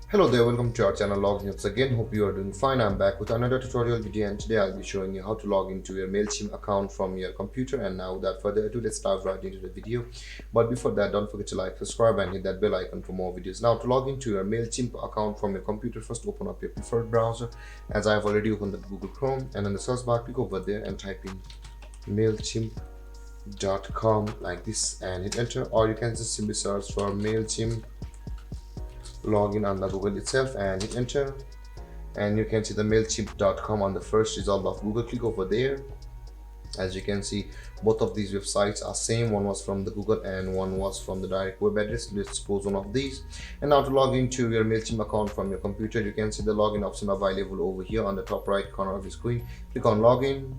Hello there, welcome to our channel Logging Ups again. Hope you are doing fine. I'm back with another tutorial video, and today I'll be showing you how to log into your MailChimp account from your computer. And now without further ado, let's dive right into the video. But before that, don't forget to like, subscribe and hit that bell icon for more videos. Now to log into your MailChimp account from your computer, first open up your preferred browser. As I've already opened the Google Chrome, and in the search bar click over there and type in MailChimp.com like this and hit enter, or you can just simply search for MailChimp login on the Google itself and hit enter, and you can see the MailChimp.com on the first result of Google. Click over there. As you can see, both of these websites are same. One was from the Google and one was from the direct web address. Let's suppose one of these. And now to log into your MailChimp account from your computer, you can see the login option available over here on the top right corner of the screen. Click on login,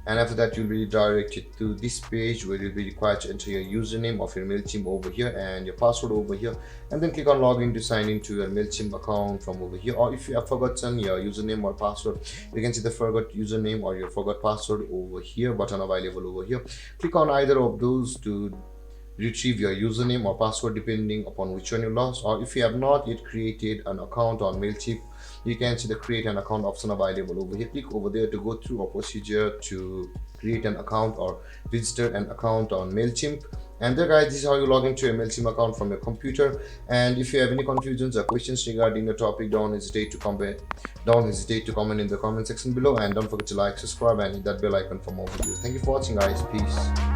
and after that you'll be redirected to this page where you'll be required to enter your username of your MailChimp over here and your password over here, and then click on login to sign into your MailChimp account from over here. Or if you have forgotten your username or password, you can see the forgot username or your forgot password over here button available over here. Click on either of those to retrieve your username or password depending upon which one you lost. Or if you have not yet created an account on MailChimp, you can see the create an account option available over here. Click over there to go through a procedure to create an account or register an account on MailChimp. And there guys, this is how you log into a MailChimp account from your computer. And if you have any confusions or questions regarding the topic, don't hesitate to comment in the comment section below, and don't forget to like, subscribe and hit that bell icon for more videos. Thank you for watching guys. Peace.